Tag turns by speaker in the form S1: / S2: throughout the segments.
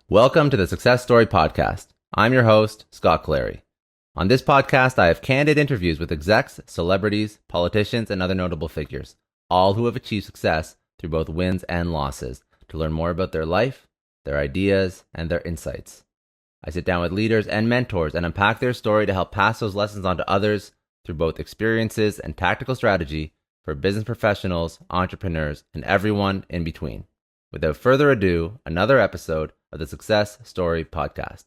S1: Welcome to the Success Story Podcast. I'm your host, Scott Clary. On this podcast, I have candid interviews with execs, celebrities, politicians, and other notable figures, all who have achieved success through both wins and losses, to learn more about their life, their ideas, and their insights. I sit down with leaders and mentors and unpack their story to help pass those lessons on to others through both experiences and tactical strategy for business professionals, entrepreneurs, and everyone in between. Without further ado, another episode of the Success Story Podcast.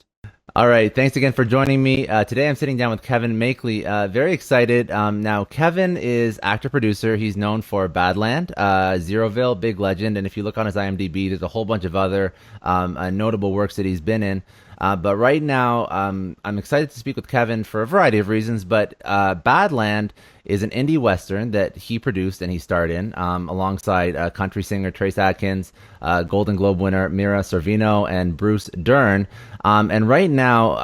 S1: All right, thanks again for joining me. Today I'm sitting down with Kevin Makeley. Very excited. Now, Kevin is actor-producer. He's known for Badland, Zeroville, Big Legend, and if you look on his IMDb, there's a whole bunch of other notable works that he's been in. But right now, I'm excited to speak with Kevin for a variety of reasons, but Badland is an indie western that he produced and he starred in alongside country singer Trace Adkins, Golden Globe winner Mira Sorvino, and Bruce Dern. And right now,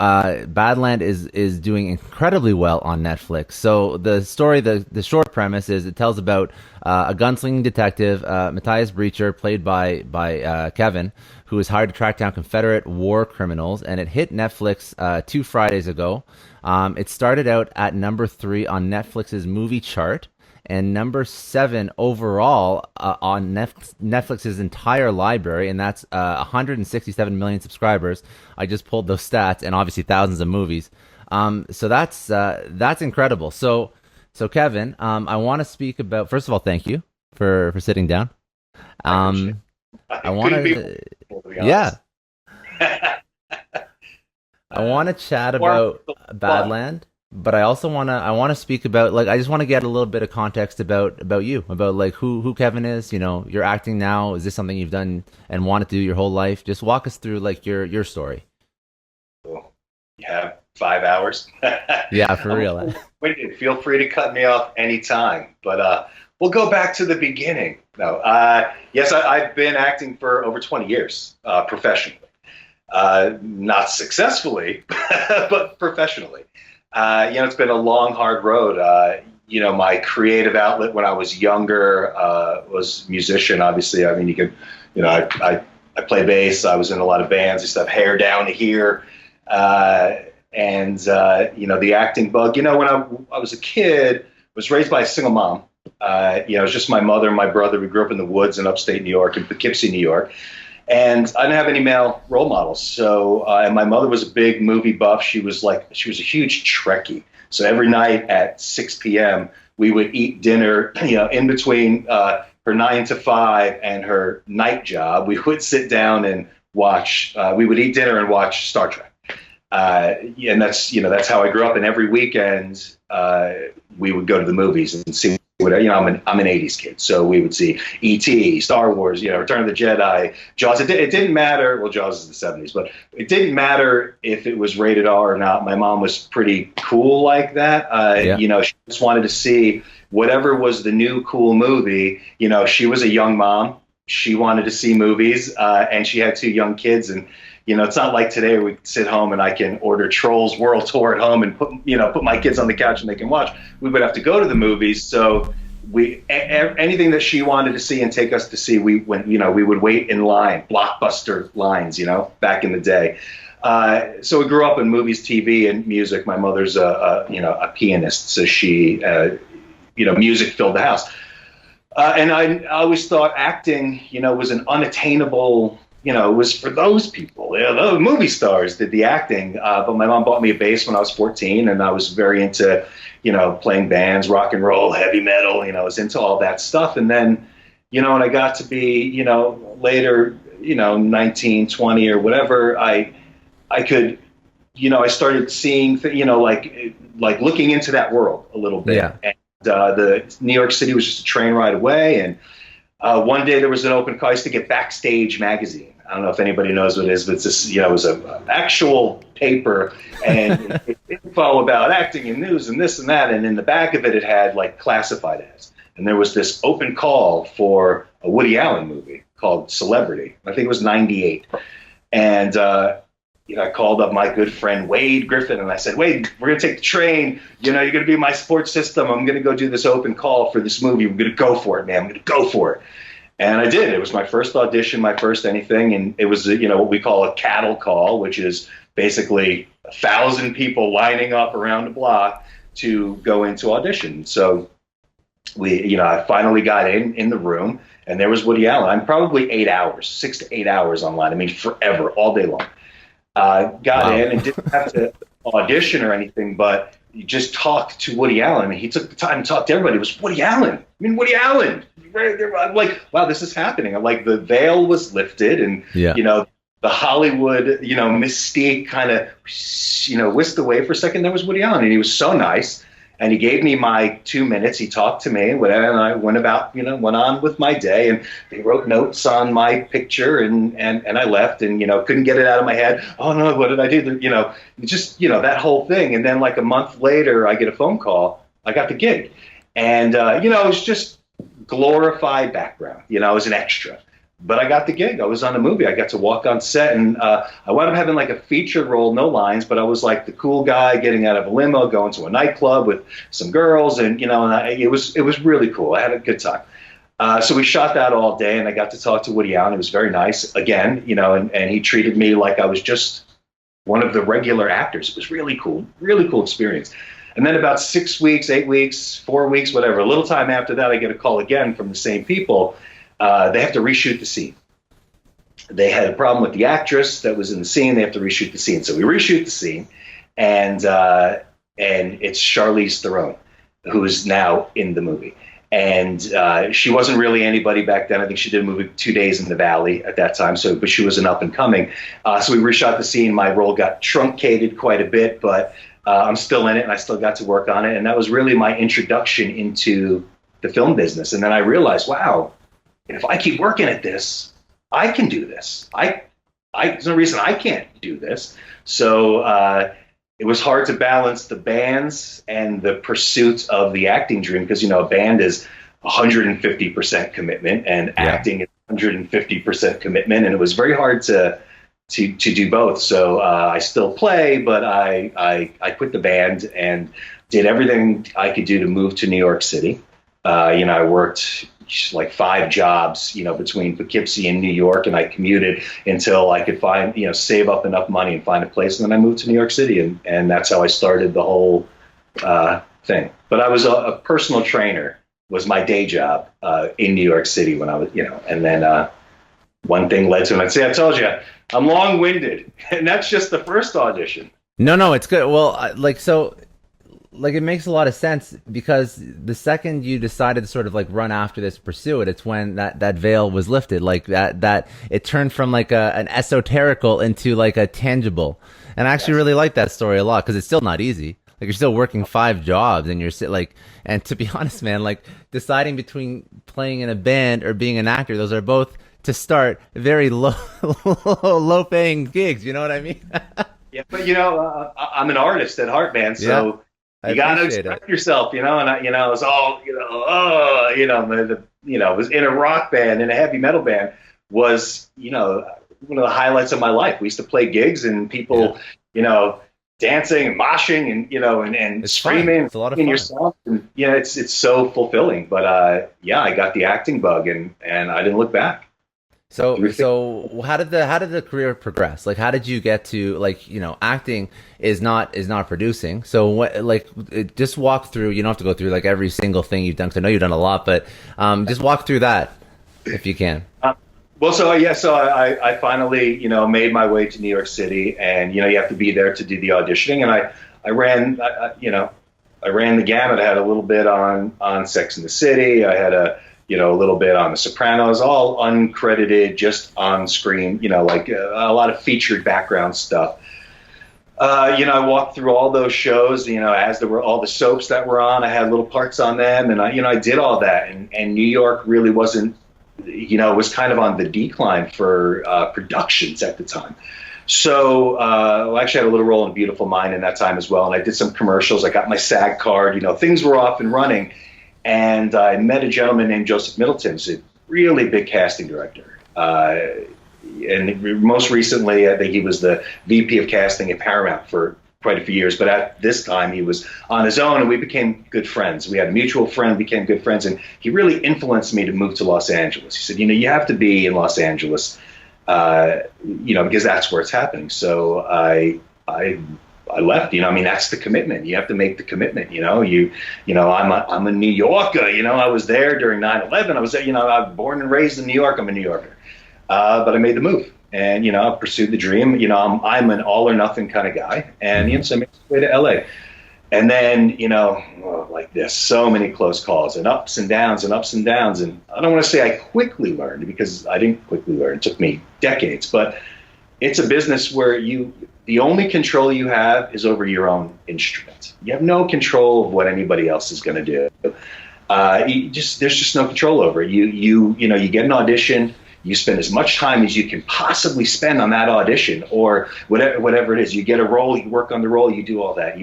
S1: Badland is doing incredibly well on Netflix. So the story, the short premise is it tells about a gunslinging detective, Matthias Breacher, played by Kevin, who is hired to track down Confederate war criminals, and it hit Netflix 2 Fridays ago. It started out at number 3 on Netflix's movie chart and number 7 overall on Netflix's entire library, and that's 167 million subscribers. I just pulled those stats, and obviously thousands of movies. So that's incredible. So Kevin, I want to speak about, first of all, thank you for sitting down. I want to, yeah. I want to chat about Badland, but I also want to speak about, like, I just want to get a little bit of context about you, about like who Kevin is. You know, you're acting now. Is this something you've done and wanted to do your whole life? Just walk us through like your story.
S2: Cool. You have 5 hours.
S1: Yeah, for real.
S2: Feel free to cut me off anytime, but we'll go back to the beginning. No, yes, I've been acting for over 20 years professionally. Not successfully, but professionally. It's been a long, hard road. My creative outlet when I was younger was musician. Obviously, I mean, I play bass. I was in a lot of bands. I used to have hair down to here. And the acting bug, when I was a kid, was raised by a single mom. It was just my mother and my brother. We grew up in the woods in upstate New York, in Poughkeepsie, New York. And I didn't have any male role models. So, and my mother was a big movie buff. She was a huge Trekkie. So every night at 6 p.m., we would eat dinner, in between her 9 to 5 and her night job. We would sit down and watch, we would eat dinner and watch Star Trek. And that's how I grew up. And every weekend, we would go to the movies and see I'm an 80s kid, so we would see E.T., Star Wars, Return of the Jedi, Jaws. It didn't matter. Well, Jaws is the 70s, but it didn't matter if it was rated R or not. My mom was pretty cool like that. She just wanted to see whatever was the new cool movie. She was a young mom. She wanted to see movies, and she had 2 young kids. And it's not like today we sit home and I can order Trolls World Tour at home and put my kids on the couch and they can watch. We would have to go to the movies. So anything that she wanted to see and take us to see, we would wait in line, Blockbuster lines, back in the day. So we grew up in movies, TV, and music. My mother's a pianist, so she music filled the house. And I always thought acting, was an unattainable. It was for those people. The movie stars did the acting. But my mom bought me a bass when I was 14, and I was very into, playing bands, rock and roll, heavy metal. I was into all that stuff. And then, when I got to be, later, 19, 20 or whatever, I could, I started seeing, like looking into that world a little bit. Yeah. And the New York City was just a train ride away. And one day there was an open call. I used to get Backstage magazine. I don't know if anybody knows what it is, but it's this, it was an actual paper and info about acting and news and this and that. And in the back of it, it had like classified ads. And there was this open call for a Woody Allen movie called Celebrity. I think it was 98. And I called up my good friend Wade Griffin and I said, Wade, we're going to take the train. You're going to be my support system. I'm going to go do this open call for this movie. We're going to go for it, man. I'm going to go for it. And I did. It was my first audition, my first anything, and it was what we call a cattle call, which is basically 1,000 people lining up around the block to go into audition. So I finally got in the room, and there was Woody Allen. I'm probably 8 hours, 6 to 8 hours online. I mean, forever, all day long. Got in and didn't have to audition or anything, but you just talked to Woody Allen. I mean, he took the time to talk to everybody. It was Woody Allen. I mean, Woody Allen. I'm like, wow, this is happening. I'm like, the veil was lifted, and the Hollywood, mystique kind of, whisked away for a second. There was Woody Allen, and he was so nice. And he gave me my 2 minutes. He talked to me, and whatever, and I went on with my day. And they wrote notes on my picture, and I left, and couldn't get it out of my head. Oh no, what did I do? Just that whole thing. And then like a month later, I get a phone call. I got the gig, and it was just glorified background. I was an extra. But I got the gig. I was on a movie. I got to walk on set, and I wound up having like a feature role, no lines, but I was like the cool guy getting out of a limo, going to a nightclub with some girls, and it was really cool. I had a good time. So we shot that all day, and I got to talk to Woody Allen. He was very nice again, and he treated me like I was just one of the regular actors. It was really cool experience. And then about 6 weeks, 8 weeks, 4 weeks, whatever, a little time after that, I get a call again from the same people. They have to reshoot the scene. They had a problem with the actress that was in the scene. They have to reshoot the scene. So we reshoot the scene, and it's Charlize Theron, who's now in the movie. And she wasn't really anybody back then. I think she did a movie 2 Days in the Valley at that time. But she was an up and coming. So we reshot the scene. My role got truncated quite a bit, but I'm still in it, and I still got to work on it. And that was really my introduction into the film business. And then I realized, wow, if I keep working at this, I can do this. There's no reason I can't do this. So it was hard to balance the bands and the pursuit of the acting dream, because a band is 150% commitment, and acting is 150% commitment, and it was very hard to do both. So I still play, but I quit the band and did everything I could do to move to New York City. I worked like 5 jobs, between Poughkeepsie and New York, and I commuted until I could find, save up enough money and find a place. And then I moved to New York City, and that's how I started the whole thing. But I was a personal trainer, was my day job in New York City when I was, and then one thing led to another. See, I told you, I'm long-winded, and that's just the first audition.
S1: No, it's good. Well, it makes a lot of sense, because the second you decided to sort of like run after this, pursue it, it's when that veil was lifted, like that it turned from like an esoterical into like a tangible. And I actually really like that story a lot, because it's still not easy. Like, you're still working 5 jobs, and and to be honest, man, like deciding between playing in a band or being an actor, those are both, to start, very low paying gigs. You know what I mean?
S2: Yeah, but I'm an artist at heart, man. So you got to express yourself, and I was all, was in a rock band, in a heavy metal band, was, one of the highlights of my life. We used to play gigs, and people, dancing and moshing, and screaming,
S1: it's a lot of
S2: in
S1: fun.
S2: Yourself, and it's so fulfilling. But I got the acting bug, and I didn't look back.
S1: So how did the career progress? Like, how did you get to, like, acting is not producing. So what, just walk through, you don't have to go through like every single thing you've done, because I know you've done a lot, but just walk through that if you can.
S2: So I finally, made my way to New York City, and, you have to be there to do the auditioning. And I ran the gamut. I had a little bit on Sex and the City. I had a little bit on The Sopranos, all uncredited, just on screen, like a lot of featured background stuff. I walked through all those shows, as there were all the soaps that were on, I had little parts on them, and I did all that. And New York really wasn't, was kind of on the decline for productions at the time. So I actually had a little role in Beautiful Mind in that time as well. And I did some commercials. I got my SAG card, things were off and running. And I met a gentleman named Joseph Middleton, who's a really big casting director. And most recently, I think he was the VP of casting at Paramount for quite a few years, but at this time he was on his own, and we became good friends. We had a mutual friend, became good friends, and he really influenced me to move to Los Angeles. He said, you have to be in Los Angeles, because that's where it's happening. So I left. That's the commitment. You have to make the commitment. I'm a New Yorker. I was there during 9/11. I was there. I was born and raised in New York. I'm a New Yorker, but I made the move. And, I pursued the dream. I'm an all or nothing kind of guy. And, so I made my way to LA. And then, like this, so many close calls and ups and downs and ups and downs. And I don't want to say I quickly learned, because I didn't quickly learn. It took me decades. But it's a business where the only control you have is over your own instrument. You have no control of what anybody else is going to do. There's just no control over it. You get an audition. You spend as much time as you can possibly spend on that audition, or whatever it is. You get a role, you work on the role, you do all that.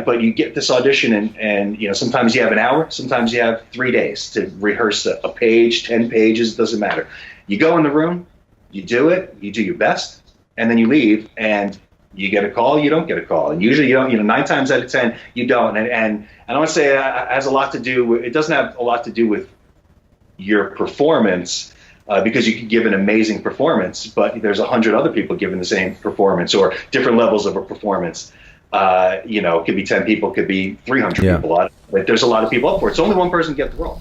S2: But you get this audition, and sometimes you have an hour, sometimes you have 3 days to rehearse a page, 10 pages, doesn't matter. You go in the room, you do it, you do your best, and then you leave, and you get a call, you don't get a call, and usually you don't. 9 times out of 10 you don't. And I don't want to say it has a lot to do. It doesn't have a lot to do with your performance. Because you can give an amazing performance, but there's 100 other people giving the same performance, or different levels of a performance. It could be 10 people, could be 300 people. But there's a lot of people up for it. So only one person get the role.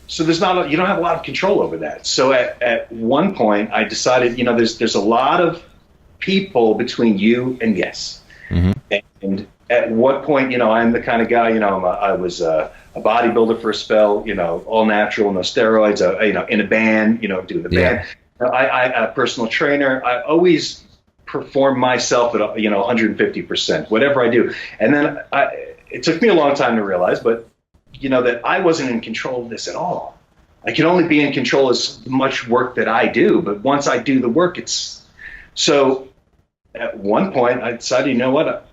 S2: So you don't have a lot of control over that. So at one point, I decided, there's a lot of people between you and yes. Mm-hmm. And at what point, I'm the kind of guy, I was a bodybuilder for a spell, all natural, no steroids, in a band, doing the band. I a personal trainer. I always perform myself at 150%, whatever I do. And then it took me a long time to realize, but that I wasn't in control of this at all. I can only be in control as much work that I do, but once I do the work, so at one point I decided, what?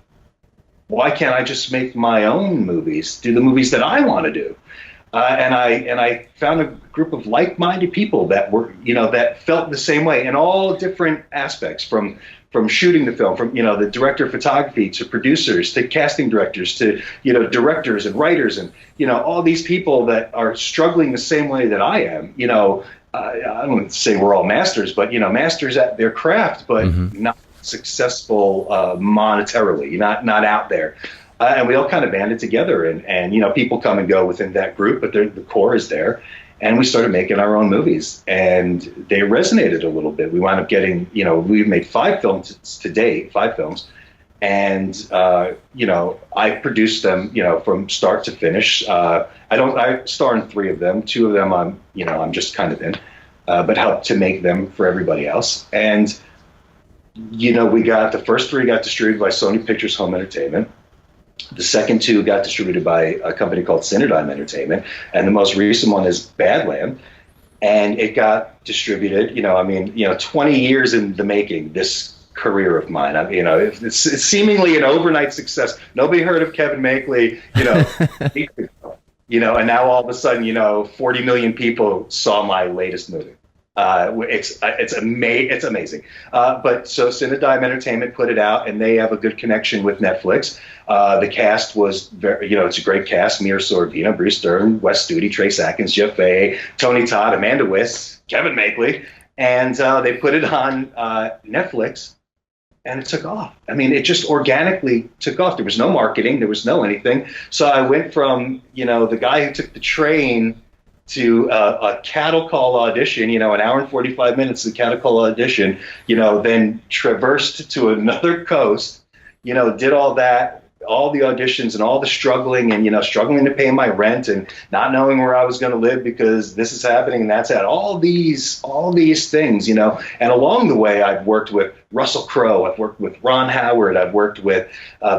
S2: Why can't I just make my own movies, do the movies that I want to do? And I found a group of like-minded people that were, that felt the same way in all different aspects, from shooting the film, from, the director of photography to producers to casting directors to, directors and writers and, all these people that are struggling the same way that I am. I don't want to say we're all masters, but, masters at their craft, but not successful monetarily, not out there. And we all kind of banded together, and people come and go within that group, but the core is there. And we started making our own movies, and they resonated a little bit. We wound up getting, we've made 5 films to date, 5 films. And, I produced them, from start to finish. I star in 3 of them. 2 of them I'm just kind of in, but helped to make them for everybody else. And, we got the first 3 got distributed by Sony Pictures Home Entertainment. The second 2 got distributed by a company called Cinedigm Entertainment, and the most recent one is Badland, and it got distributed. 20 years in the making. This career of mine, it's seemingly an overnight success. Nobody heard of Kevin Makeley, and now all of a sudden, 40 million people saw my latest movie. It's amazing. But so Cinedigm Entertainment put it out, and they have a good connection with Netflix. The cast was very, it's a great cast: Mira Sorvino, Bruce Dern, Wes Studi, Trace Atkins, Jeff Fahey, Tony Todd, Amanda Wyss, Kevin Makeley, and they put it on Netflix, and it took off. It just organically took off. There was no marketing, there was no anything. So I went from the guy who took the train to a cattle call audition, an hour and 45 minutes of cattle call audition, then traversed to another coast, did all that, all the auditions and all the struggling and, struggling to pay my rent and not knowing where I was going to live because this is happening and that's that. All these things, and along the way, I've worked with Russell Crowe, I've worked with Ron Howard, I've worked with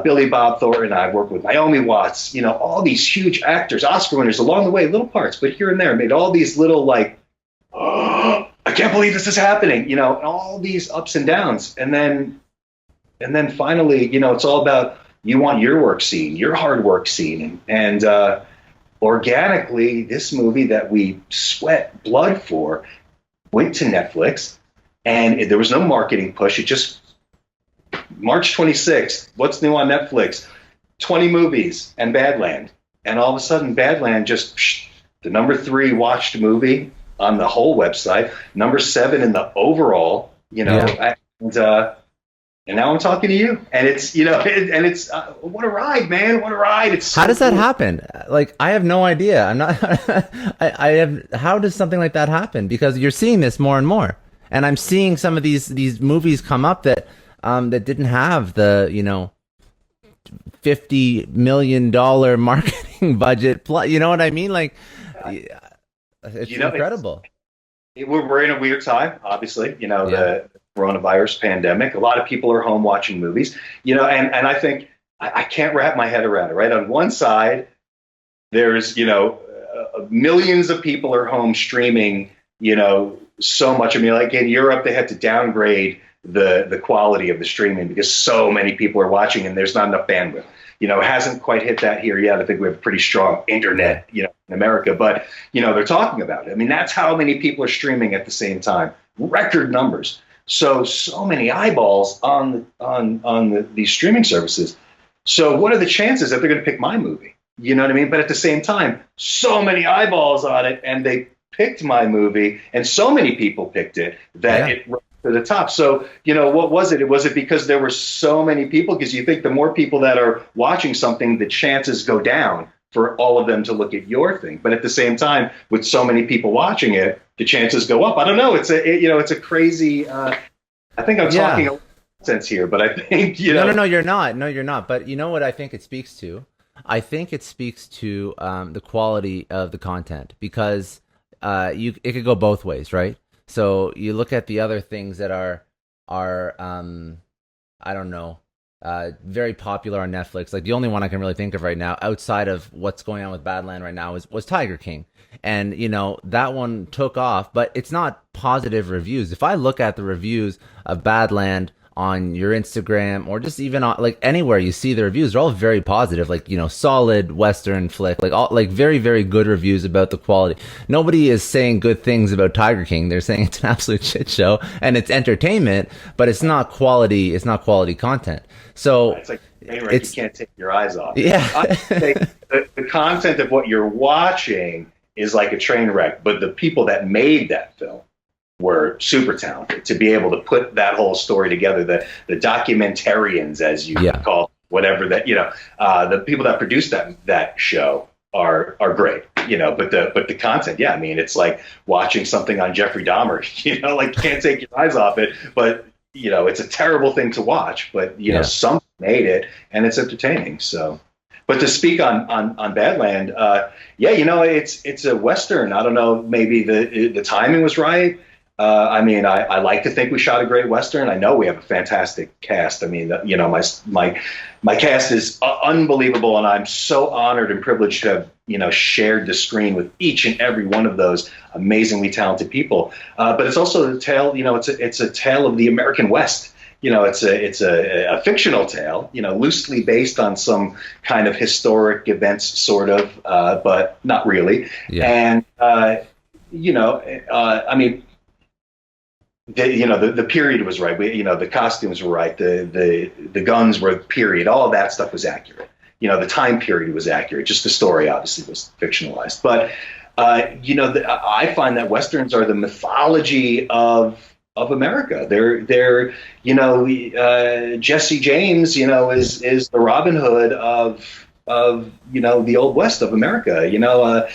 S2: Billy Bob Thornton, I've worked with Naomi Watts, all these huge actors, Oscar winners along the way, little parts, but here and there, made all these little I can't believe this is happening, all these ups and downs. And then finally, it's all about, you want your work seen, your hard work seen. And organically, this movie that we sweat blood for went to Netflix, and there was no marketing push. It just March 26th, what's new on Netflix? 20 movies and Badland. And all of a sudden, Badland just, the number 3 watched movie on the whole website, number 7 in the overall, and now I'm talking to you, and it's, what a ride, man. What a ride. It's so
S1: How does that
S2: cool.
S1: happen? Like, I have no idea. I'm not, how does something like that happen? Because you're seeing this more and more. And I'm seeing some of these movies come up that didn't have the, $50 million marketing budget. Plus, you know what I mean? Like, it's incredible.
S2: We're in a weird time, obviously, the coronavirus pandemic. A lot of people are home watching movies, and I think I can't wrap my head around it, right? On one side, there's, millions of people are home streaming, so much. I mean, like in Europe, they had to downgrade the quality of the streaming because so many people are watching and there's not enough bandwidth. It hasn't quite hit that here yet. I think we have pretty strong internet, in America, but, they're talking about it. I mean, that's how many people are streaming at the same time. Record numbers. So many eyeballs on these streaming services. So what are the chances that they're going to pick my movie? You know what I mean? But at the same time, so many eyeballs on it, and they picked my movie, and so many people picked it that it rose to the top. So, what was it? Was it because there were so many people? Because you think the more people that are watching something, the chances go down for all of them to look at your thing. But at the same time, with so many people watching it, the chances go up. I don't know. It's a crazy. I think I'm talking a sense here, but I think
S1: No, you're not. No, you're not. But you know what I think it speaks to? I think it speaks to the quality of the content, because it could go both ways, right? So you look at the other things that are I don't know, very popular on Netflix. Like the only one I can really think of right now, outside of what's going on with Badland right now, was Tiger King. And, that one took off, but it's not positive reviews. If I look at the reviews of Badland on your Instagram, or just even on, like, anywhere you see the reviews, they're all very positive, like, solid Western flick, like all, like very, very good reviews about the quality. Nobody is saying good things about Tiger King. They're saying it's an absolute shit show and it's entertainment, but it's not quality. It's not quality content. So
S2: it's like, you can't take your eyes off.
S1: Yeah.
S2: I think the content of what you're watching is like a train wreck, but the people that made that film were super talented to be able to put that whole story together. The documentarians, as you call whatever that, the people that produced that show are great, but the content, I mean, it's like watching something on Jeffrey Dahmer, like you can't take your eyes off it, but it's a terrible thing to watch, but someone made it and it's entertaining. So, but to speak on Badland, it's a Western. I don't know, maybe the timing was right. I mean, I like to think we shot a great Western. I know we have a fantastic cast. I mean, my cast is unbelievable, and I'm so honored and privileged to have, shared the screen with each and every one of those amazingly talented people. But it's also a tale, it's a tale of the American West. It's a fictional tale, loosely based on some kind of historic events, sort of, but not really. Yeah. And, I mean, the period was right. The costumes were right. The guns were period. All of that stuff was accurate. The time period was accurate. Just the story obviously was fictionalized. But I find that Westerns are the mythology of America. They're Jesse James, is the Robin Hood of the Old West of America.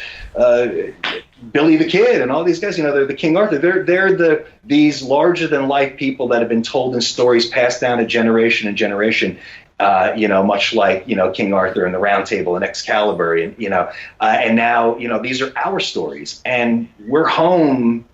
S2: Billy the Kid and all these guys, they're the King Arthur. They're these larger than life people that have been told in stories passed down to generation and generation. Much like King Arthur and the Round Table and Excalibur, and and now these are our stories, and we're home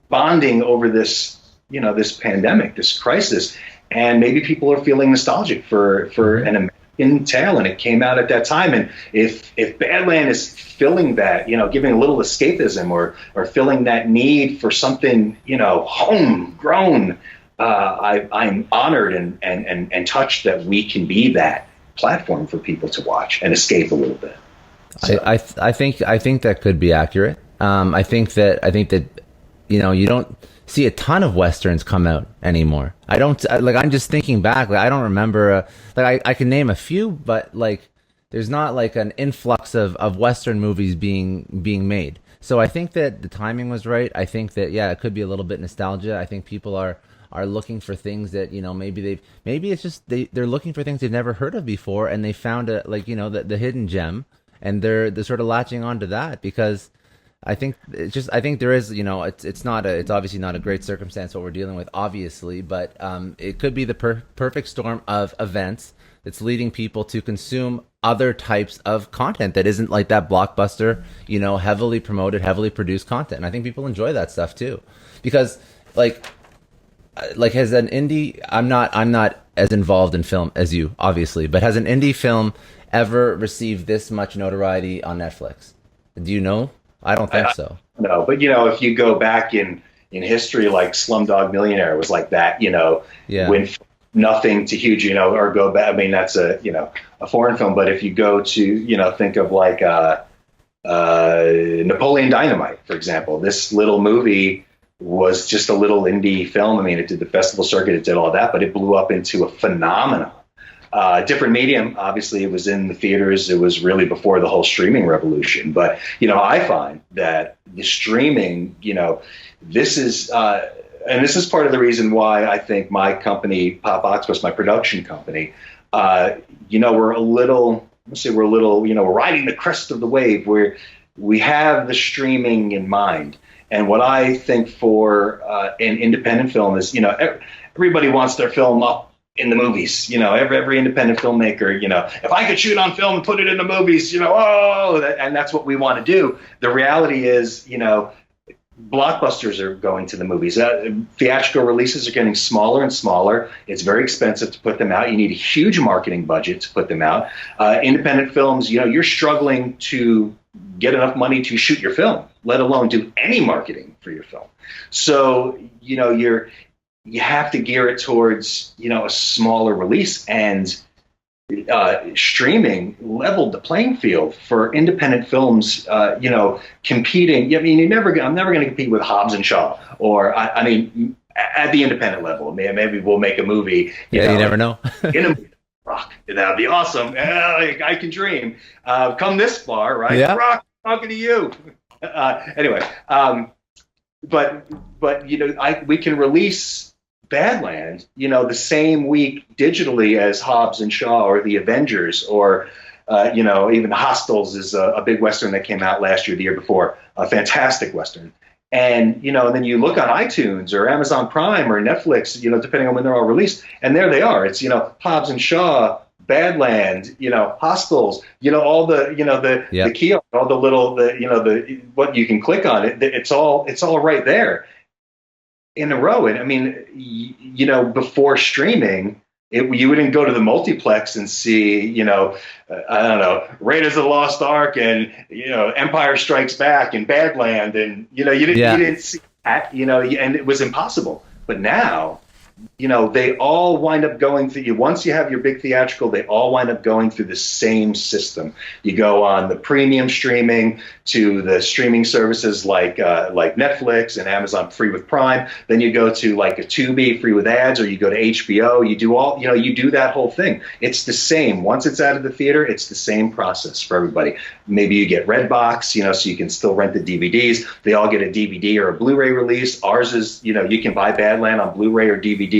S2: bonding over this this pandemic, this crisis, and maybe people are feeling nostalgic for an American tale, and it came out at that time. And if Badland is filling that, giving a little escapism or filling that need for something, homegrown, I'm honored and touched that we can be that platform for people to watch and escape a little bit. So.
S1: I think that could be accurate. I think that you don't see a ton of westerns come out anymore. I'm just thinking back, like I don't remember, I can name a few, but like there's not like an influx of western movies being made. So I think that the timing was right. I think that, yeah, it could be a little bit nostalgia. I think people are looking for things that, maybe it's just they're looking for things they've never heard of before, and they found the hidden gem, and they're sort of latching onto that. Because I think there is, it's obviously not a great circumstance what we're dealing with, obviously, but it could be the perfect storm of events that's leading people to consume other types of content that isn't like that blockbuster, heavily promoted, heavily produced content. And I think people enjoy that stuff too, because like has an indie, I'm not as involved in film as you, obviously, but has an indie film ever received this much notoriety on Netflix? Do you know? I don't think so.
S2: No, but if you go back in history, like Slumdog Millionaire was like that,
S1: Yeah.
S2: Went from nothing to huge, or go back. I mean, that's a foreign film, but if you go to, think of like Napoleon Dynamite, for example, this little movie was just a little indie film. I mean, it did the festival circuit, it did all that, but it blew up into a phenomenon. Different medium, obviously, it was in the theaters. It was really before the whole streaming revolution. But, I find that the streaming, this is, and this is part of the reason why I think my company, Pop Octopus, my production company, we're riding the crest of the wave where we have the streaming in mind. And what I think for an independent film is, everybody wants their film up in the movies. Every independent filmmaker, if I could shoot on film and put it in the movies, and that's what we want to do. The reality is, blockbusters are going to the movies. Theatrical releases are getting smaller and smaller. It's very expensive to put them out. You need a huge marketing budget to put them out. Independent films, you're struggling to get enough money to shoot your film, let alone do any marketing for your film. So, you have to gear it towards, a smaller release, and streaming leveled the playing field for independent films, competing. I mean, I'm never going to compete with Hobbs and Shaw, or at the independent level. Maybe we'll make a movie.
S1: You never know.
S2: In a movie. Rock, that'd be awesome. I can dream. Come this far, right?
S1: Yeah.
S2: Rock, talking to you. Anyway, but we can release Badland, the same week digitally as Hobbs and Shaw or The Avengers, or even Hostiles is a big Western that came out last year, the year before, a fantastic Western. And, and then you look on iTunes or Amazon Prime or Netflix, depending on when they're all released, and there they are. It's, Hobbs and Shaw, Badland, Hostiles, all the, the kiosk, all the little, what you can click on it. It's all right there in a row. And I mean, before streaming, you wouldn't go to the multiplex and see, I don't know, Raiders of the Lost Ark and, Empire Strikes Back and Badland. And, you didn't see that, and it was impossible. But now, they all wind up going through you. Once you have your big theatrical, they all wind up going through the same system. You go on the premium streaming to the streaming services like Netflix and Amazon free with Prime. Then you go to like a Tubi free with ads, or you go to HBO. You do all, you do that whole thing. It's the same. Once it's out of the theater, it's the same process for everybody. Maybe you get Redbox, so you can still rent the DVDs. They all get a DVD or a Blu-ray release. Ours is, you can buy Badland on Blu-ray or DVD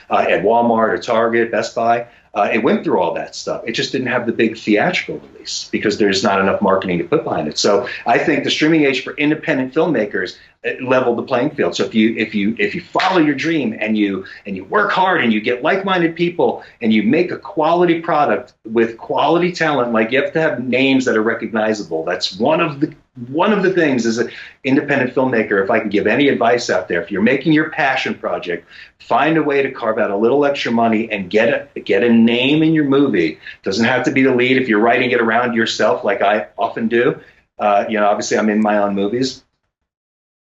S2: at Walmart or Target, Best Buy. It went through all that stuff. It just didn't have the big theatrical release because there's not enough marketing to put behind it. So I think the streaming age for independent filmmakers leveled the playing field. So if you follow your dream and you work hard and you get like-minded people and you make a quality product with quality talent, like you have to have names that are recognizable. That's one of the things as an independent filmmaker. If I can give any advice out there, if you're making your passion project, find a way to carve out a little extra money and get a name in your movie. Doesn't have to be the lead if you're writing it around yourself, like I often do. Obviously I'm in my own movies.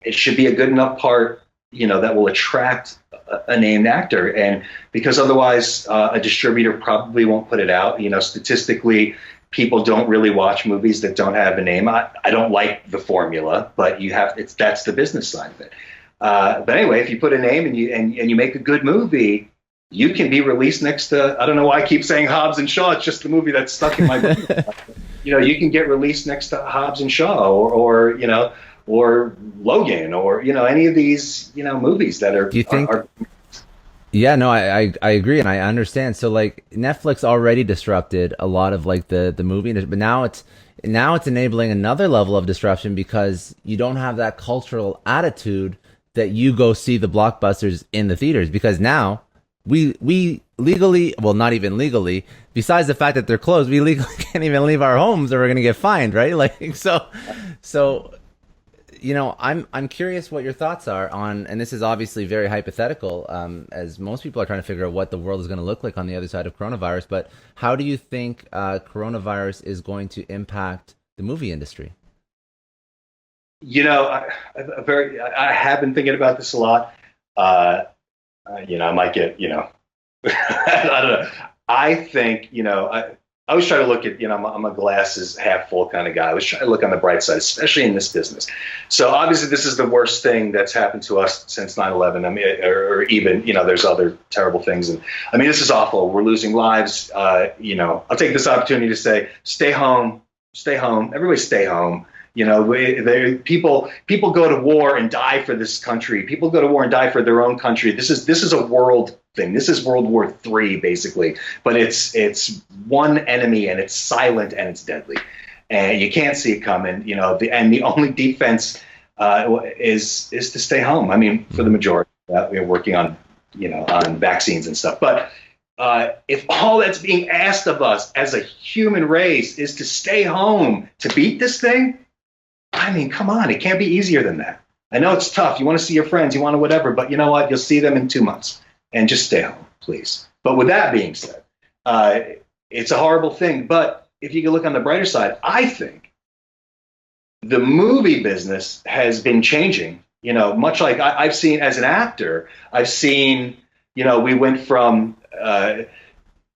S2: It should be a good enough part, that will attract a named actor. And because otherwise a distributor probably won't put it out. Statistically, people don't really watch movies that don't have a name. I don't like the formula, but that's the business side of it. But anyway, if you put a name and you make a good movie, you can be released next to, I don't know why I keep saying Hobbs and Shaw. It's just the movie that's stuck in my brain. You can get released next to Hobbs and Shaw, or Logan, or any of these movies that are.
S1: Do you think?
S2: Are
S1: Yeah, no, I agree and I understand. So like Netflix already disrupted a lot of like the movie industry, but now it's enabling another level of disruption because you don't have that cultural attitude that you go see the blockbusters in the theaters, because now we legally, well, not even legally, besides the fact that they're closed, we legally can't even leave our homes or we're going to get fined, right? Like so I'm curious what your thoughts are on, and this is obviously very hypothetical, as most people are trying to figure out what the world is going to look like on the other side of coronavirus. But how do you think coronavirus is going to impact the movie industry?
S2: I have been thinking about this a lot. I might get, I don't know. I think, I always try to look at, I'm a glasses half full kind of guy. I always try to look on the bright side, especially in this business. So obviously this is the worst thing that's happened to us since 9/11. I mean, or even, there's other terrible things. And I mean, this is awful. We're losing lives. I'll take this opportunity to say, stay home, everybody stay home. People go to war and die for this country. People go to war and die for their own country. This is a world thing. This is World War III, basically. But it's one enemy, and it's silent, and it's deadly, and you can't see it coming. And the only defense is to stay home. I mean, for the majority, we're working on on vaccines and stuff. But if all that's being asked of us as a human race is to stay home to beat this thing, I mean, come on, it can't be easier than that. I know it's tough. You want to see your friends, you want to whatever, but you know what? You'll see them in 2 months, and just stay home, please. But with that being said, it's a horrible thing. But if you can look on the brighter side, I think the movie business has been changing. Much like I've seen as an actor, I've seen, we went from, black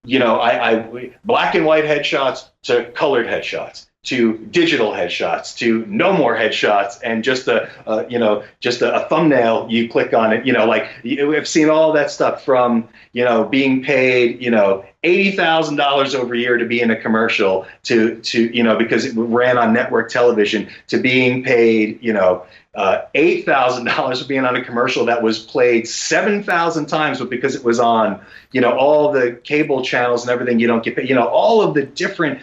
S2: and white headshots to colored headshots, to digital headshots, to no more headshots, and just a thumbnail, you click on it, I've seen all that stuff from, being paid, $80,000 over a year to be in a commercial to because it ran on network television, to being paid, $8,000 for being on a commercial that was played 7,000 times, but because it was on, all the cable channels and everything, you don't get paid, all of the different,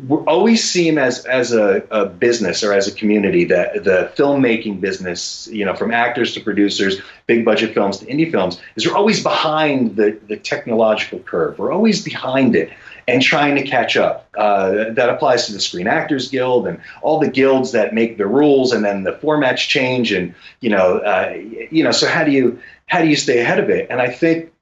S2: we always seem as a business, or as a community, that the filmmaking business, from actors to producers, big budget films to indie films, is we're always behind the technological curve. We're always behind it and trying to catch up. That applies to the Screen Actors Guild and all the guilds that make the rules, and then the formats change, and so how do you stay ahead of it? And I think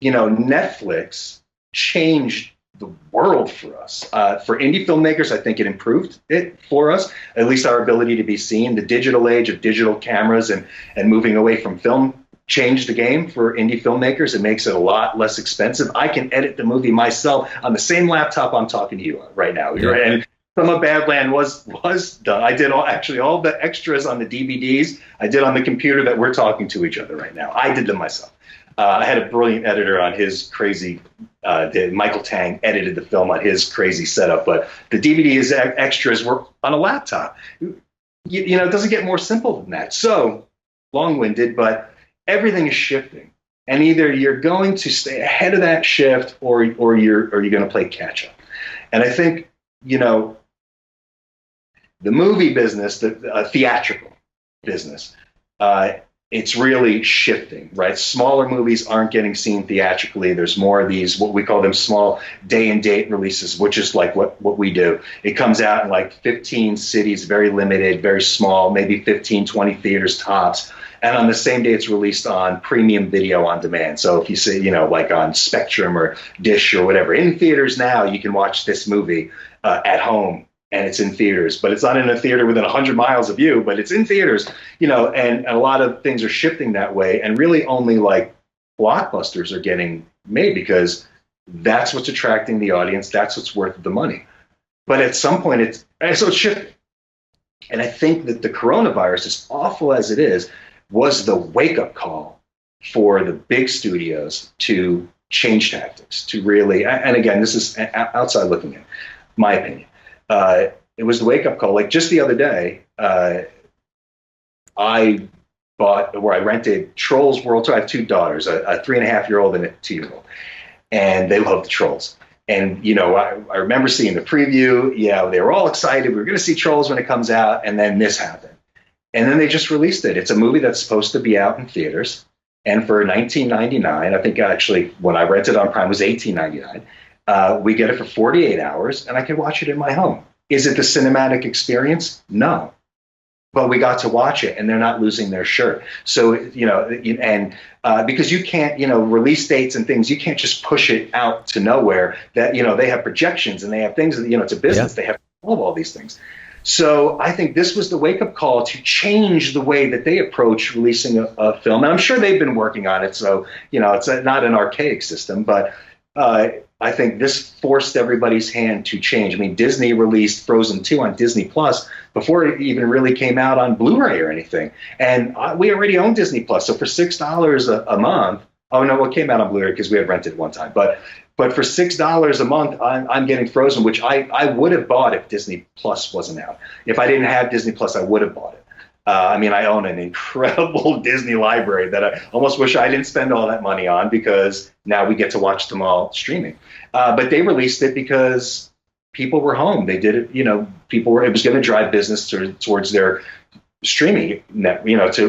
S2: Netflix changed the world for us. For indie filmmakers, I think it improved it for us, at least our ability to be seen. The digital age of digital cameras and moving away from film changed the game for indie filmmakers. It makes it a lot less expensive. I can edit the movie myself on the same laptop I'm talking to you on right now. Yeah. And Some of Badland was done. I did all the extras on the DVDs. I did on the computer that we're talking to each other right now. I did them myself. I had a brilliant editor on his crazy, Michael Tang edited the film on his crazy setup, but the DVDs extras were on a laptop. It doesn't get more simple than that. So long-winded, but everything is shifting. And either you're going to stay ahead of that shift, or you're going to play catch up. And I think, the movie business, the theatrical business, it's really shifting, right? Smaller movies aren't getting seen theatrically. There's more of these, what we call them, small day and date releases, which is like what we do. It comes out in like 15 cities, very limited, very small, maybe 15, 20 theaters tops. And on the same day, it's released on premium video on demand. So if you say, like on Spectrum or Dish or whatever, in theaters now, you can watch this movie at home. And it's in theaters, but it's not in a theater within 100 miles of you, but it's in theaters, and a lot of things are shifting that way. And really only like blockbusters are getting made because that's what's attracting the audience. That's what's worth the money. But at some point so it's shifting. And I think that the coronavirus, as awful as it is, was the wake-up call for the big studios to change tactics, to really, and again, this is outside looking in, my opinion. It was the wake-up call. Like just the other day, I I rented Trolls World Tour. I have two daughters, a 3.5-year-old and a 2-year-old, and they love the Trolls. And, I remember seeing the preview. Yeah, they were all excited. We were going to see Trolls when it comes out. And then this happened. And then they just released it. It's a movie that's supposed to be out in theaters. And for $19.99, I think actually when I rented on Prime it was $18.99. We get it for 48 hours and I can watch it in my home. Is it the cinematic experience? No. But we got to watch it, and they're not losing their shirt. So, and because you can't, release dates and things, you can't just push it out to nowhere. That, they have projections and they have things that, it's a business. Yeah. They have to solve all these things. So I think this was the wake-up call to change the way that they approach releasing a film. And I'm sure they've been working on it. So, it's not an archaic system, but I think this forced everybody's hand to change. I mean, Disney released Frozen 2 on Disney Plus before it even really came out on Blu-ray or anything. And we already own Disney Plus. So for $6 a month, oh no, it came out on Blu-ray because we had rented it one time. But for $6 a month, I'm getting Frozen, which I would have bought if Disney Plus wasn't out. If I didn't have Disney Plus, I would have bought it. I own an incredible Disney library that I almost wish I didn't spend all that money on, because now we get to watch them all streaming. But they released it because people were home. They did it, it was going to drive business towards their streaming net,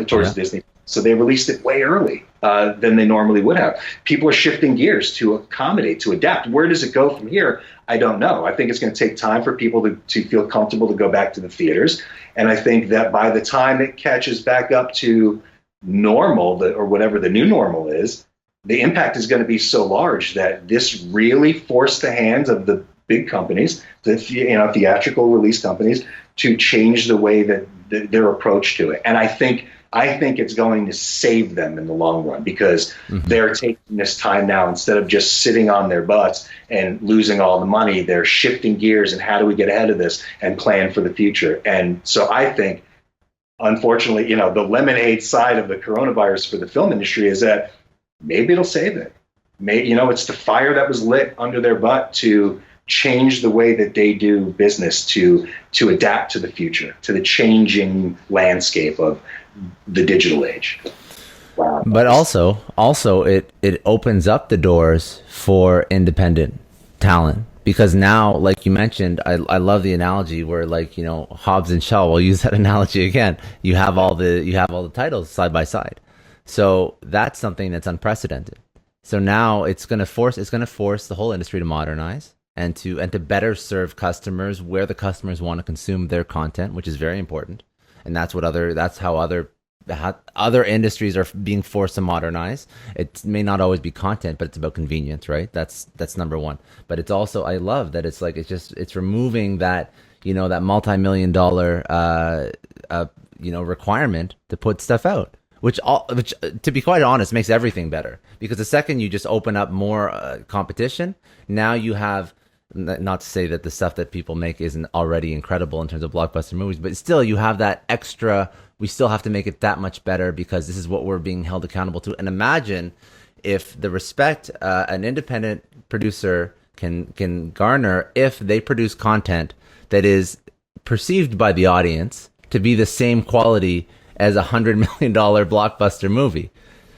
S2: towards Disney. So they released it way early than they normally would have. People are shifting gears to accommodate, to adapt. Where does it go from here? I don't know. I think it's going to take time for people to feel comfortable to go back to the theaters. And I think that by the time it catches back up to normal, or whatever the new normal is, the impact is going to be so large that this really forced the hands of the big companies, the theatrical release companies, to change the way that their approach to it. And I think it's going to save them in the long run, because they're taking this time now, instead of just sitting on their butts and losing all the money, they're shifting gears and how do we get ahead of this and plan for the future. And so I think, unfortunately, the lemonade side of the coronavirus for the film industry is that maybe it'll save it. It's the fire that was lit under their butt to change the way that they do business, to adapt to the future, to the changing landscape of the digital age. Wow.
S1: But also it opens up the doors for independent talent, because now, like you mentioned, I love the analogy where, Hobbs and Shaw, we'll use that analogy again. You have all the titles side by side. So that's something that's unprecedented. So now it's going to force the whole industry to modernize and to better serve customers where the customers want to consume their content, which is very important. And that's how other industries are being forced to modernize. It may not always be content, but it's about convenience, right? That's number one. But it's also, I love that it's removing that, that multi-million-dollar requirement to put stuff out, which to be quite honest makes everything better, because the second you just open up more competition, now you have, not to say that the stuff that people make isn't already incredible in terms of blockbuster movies, but still you have that extra, we still have to make it that much better because this is what we're being held accountable to. And imagine if the respect an independent producer can garner if they produce content that is perceived by the audience to be the same quality as $100 million blockbuster movie.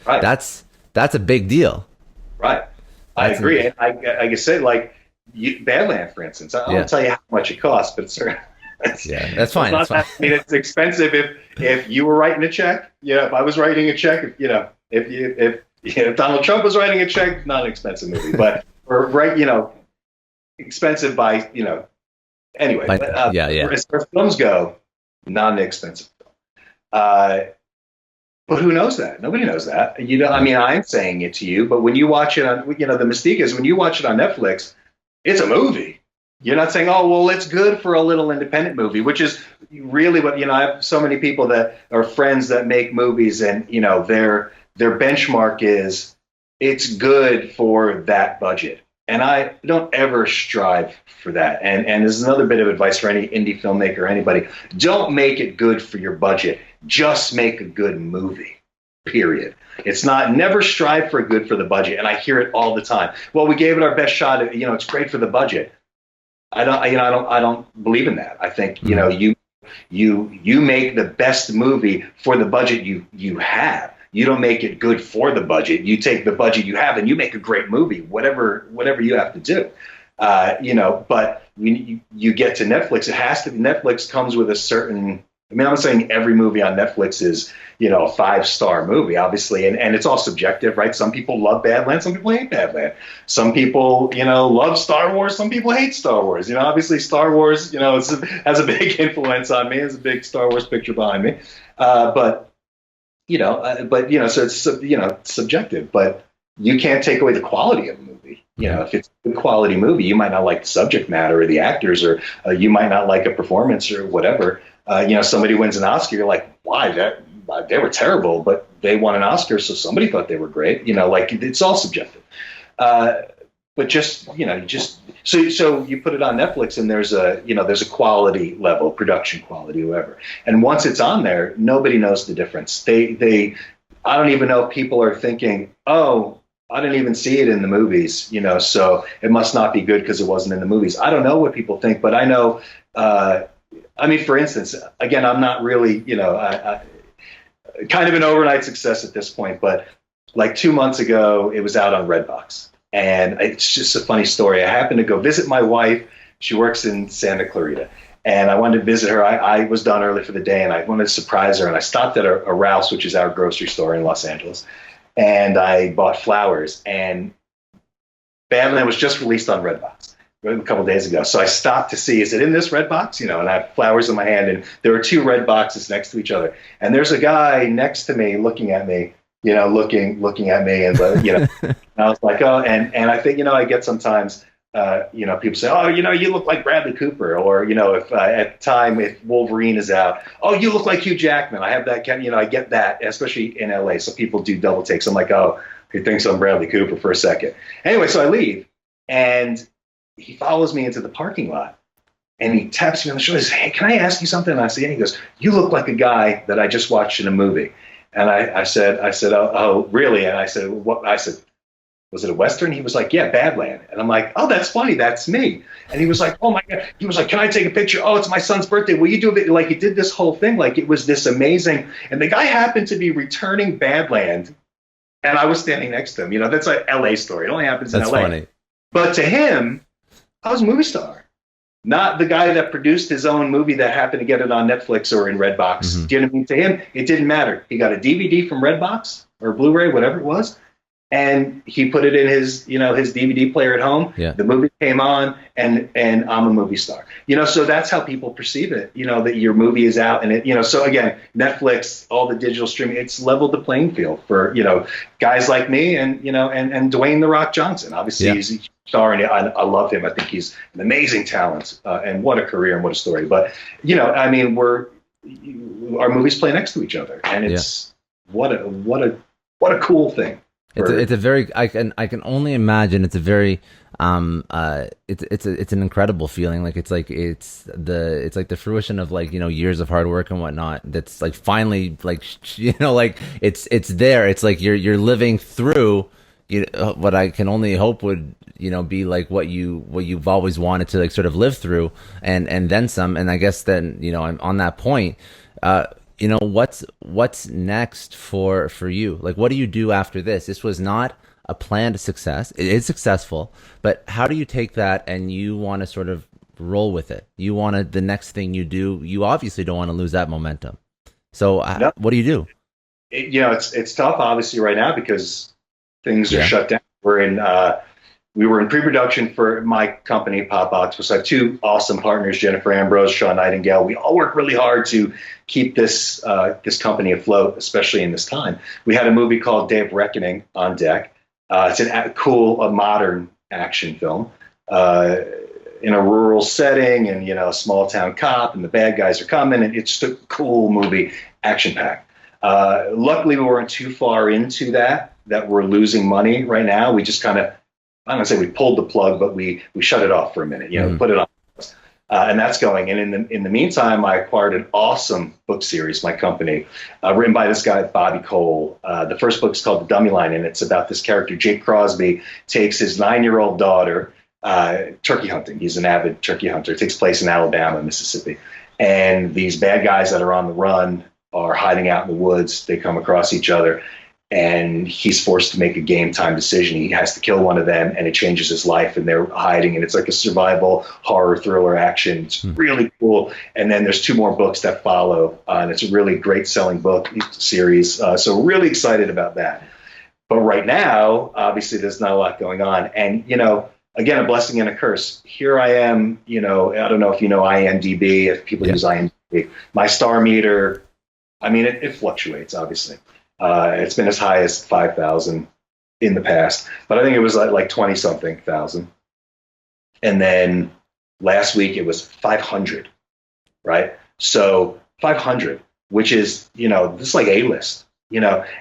S2: Right.
S1: That's a big deal.
S2: Right. I agree. And I can say, Badland, for instance, I won't tell you how much it costs, but
S1: that's fine.
S2: It's expensive if you were writing a check. If I was writing a check, if Donald Trump was writing a check, not an expensive movie, but expensive by anyway. As far as films go, not an expensive film. But who knows that? Nobody knows that. I'm saying it to you, but when you watch it on, the mystique is when you watch it on Netflix, it's a movie. You're not saying, oh, well, it's good for a little independent movie, which is really what, I have so many people that are friends that make movies, and, their benchmark is it's good for that budget. And I don't ever strive for that. And this is another bit of advice for any indie filmmaker or anybody. Don't make it good for your budget. Just make a good movie. Period. It's not, never strive for good for the budget. And I hear it all the time. Well, we gave it our best shot. It's great for the budget. I don't believe in that. I think, you make the best movie for the budget you have. You don't make it good for the budget. You take the budget you have and you make a great movie, whatever you have to do. But when you get to Netflix, it has to be, Netflix comes with a certain, I'm not saying every movie on Netflix is, a 5-star movie, obviously, and it's all subjective, right? Some people love Badlands, some people hate Badlands. Some people, love Star Wars, some people hate Star Wars. Obviously Star Wars, has a big influence on me. There's a big Star Wars picture behind me. So it's, subjective, but you can't take away the quality of a movie. If it's a good quality movie, you might not like the subject matter or the actors, or you might not like a performance or whatever. Somebody wins an Oscar, you're like, why? They were terrible, but they won an Oscar, so somebody thought they were great. It's all subjective. But so you put it on Netflix, and there's a quality level, production quality, whoever. And once it's on there, nobody knows the difference. I don't even know if people are thinking, oh, I didn't even see it in the movies, so it must not be good because it wasn't in the movies. I don't know what people think, but I know. For instance, again, I'm not really, kind of an overnight success at this point, but like 2 months ago, it was out on Redbox. And it's just a funny story. I happened to go visit my wife. She works in Santa Clarita. And I wanted to visit her. I was done early for the day, and I wanted to surprise her. And I stopped at a Ralph's, which is our grocery store in Los Angeles. And I bought flowers. And Badland was just released on Redbox a couple of days ago. So I stopped to see, is it in this red box? And I have flowers in my hand, and there are 2 red boxes next to each other. And there's a guy next to me looking at me, looking at me. And, and I was like, oh, and I think, I get sometimes, people say, oh, you look like Bradley Cooper, or, if at the time, if Wolverine is out, oh, you look like Hugh Jackman. I have that, I get that, especially in LA. So people do double takes. I'm like, oh, he thinks I'm Bradley Cooper for a second. Anyway, so I leave, and he follows me into the parking lot, and he taps me on the shoulder. He says, hey, can I ask you something? And I say, and he goes, you look like a guy that I just watched in a movie. And I said, oh, really? And I said, what? I said, was it a Western? He was like, yeah, Badland. And I'm like, oh, that's funny. That's me. And he was like, oh my God. He was like, can I take a picture? Oh, it's my son's birthday. Will you do it? Like, he did this whole thing. Like, it was this amazing. And the guy happened to be returning Badland, and I was standing next to him. That's an LA story. It only happens in LA. That's funny. But to him, I was a movie star, not the guy that produced his own movie that happened to get it on Netflix or in Redbox. Mm-hmm. Do you know what I mean? To him, it didn't matter. He got a DVD from Redbox or Blu-ray, whatever it was, and he put it in his DVD player at home. Yeah. The movie came on, and I'm a movie star. So that's how people perceive it. That your movie is out, and it. So again, Netflix, all the digital streaming, it's leveled the playing field for guys like me, and and Dwayne "The Rock" Johnson. Obviously, he's a star, and I love him. I think he's an amazing talent, and what a career and what a story. But our movies play next to each other, and it's what a cool thing.
S1: It's a very, I can only imagine. It's a very it's an incredible feeling. Like it's like the fruition of years of hard work and whatnot. That's like finally it's there. It's like you're living through what I can only hope would be like what you've always wanted to sort of live through, and then some. And I guess then I'm on that point. What's next for you? Like, what do you do after this? This was not a planned success. It is successful, but how do you take that and you want to sort of roll with it? You want to, the next thing you do, you obviously don't want to lose that momentum. So what do you do?
S2: It's tough obviously right now because things are shut down. We were in pre-production for my company, Pop Octopus. I have 2 awesome partners, Jennifer Ambrose, Sean Nightingale. We all work really hard to keep this company afloat, especially in this time. We had a movie called Day of Reckoning on deck. It's a cool, modern action film in a rural setting, and a small town cop, and the bad guys are coming, and it's just a cool movie, action-packed. Luckily, we weren't too far into that we're losing money right now. We just kind of I'm going to say we pulled the plug, but we shut it off for a minute, put it on. And that's going. And in the meantime, I acquired an awesome book series, my company, written by this guy, Bobby Cole. The first book is called The Dummy Line, and it's about this character, Jake Crosby, takes his 9-year-old daughter turkey hunting. He's an avid turkey hunter. It takes place in Alabama, Mississippi. And these bad guys that are on the run are hiding out in the woods. They come across each other, and he's forced to make a game time decision. He has to kill one of them, and it changes his life, and they're hiding, and it's like a survival horror thriller action. It's really cool. And then there's 2 more books that follow, and it's a really great selling book series. So really excited about that. But right now, obviously, there's not a lot going on. And, again, a blessing and a curse. Here I am, I don't know if you know IMDb, if people use IMDb. My star meter, it fluctuates, obviously. It's been as high as 5,000 in the past, but I think it was like 20-something thousand. And then last week it was 500, right? So 500, which is, this is like A-list,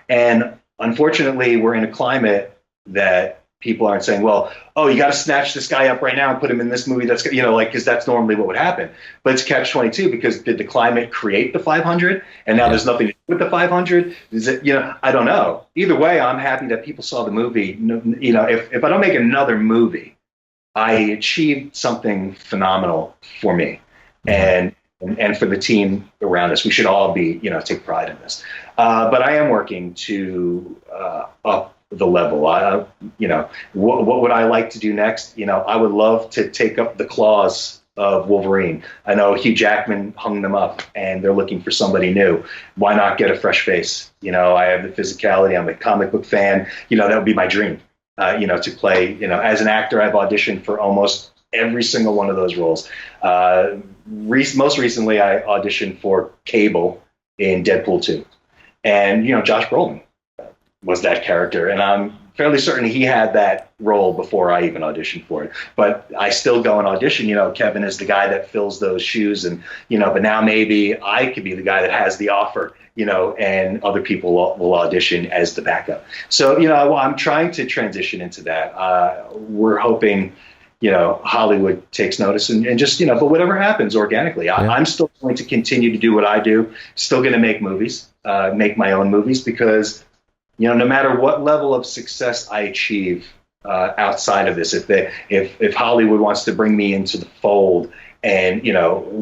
S2: and unfortunately we're in a climate that people aren't saying, well, you got to snatch this guy up right now and put him in this movie. That's, because that's normally what would happen. But it's catch-22, because did the climate create the 500? And now there's nothing to do with the 500? Is it, I don't know. Either way, I'm happy that people saw the movie. If I don't make another movie, I achieved something phenomenal for me and for the team around us. We should all be, take pride in this. But I am working to up the level. What would I like to do next? I would love to take up the claws of Wolverine. I know Hugh Jackman hung them up, and they're looking for somebody new. Why not get a fresh face? I have the physicality. I'm a comic book fan. That would be my dream. To play. As an actor, I've auditioned for almost every single one of those roles. Most recently, I auditioned for Cable in Deadpool 2, and Josh Brolin was that character, and I'm fairly certain he had that role before I even auditioned for it. But I still go and audition. Kevin is the guy that fills those shoes, and but now maybe I could be the guy that has the offer, and other people will audition as the backup. So I'm trying to transition into that. We're hoping Hollywood takes notice and just but whatever happens organically, I'm still going to continue to do what I do. Still going to make movies, make my own movies, because no matter what level of success I achieve outside of this, if Hollywood wants to bring me into the fold, and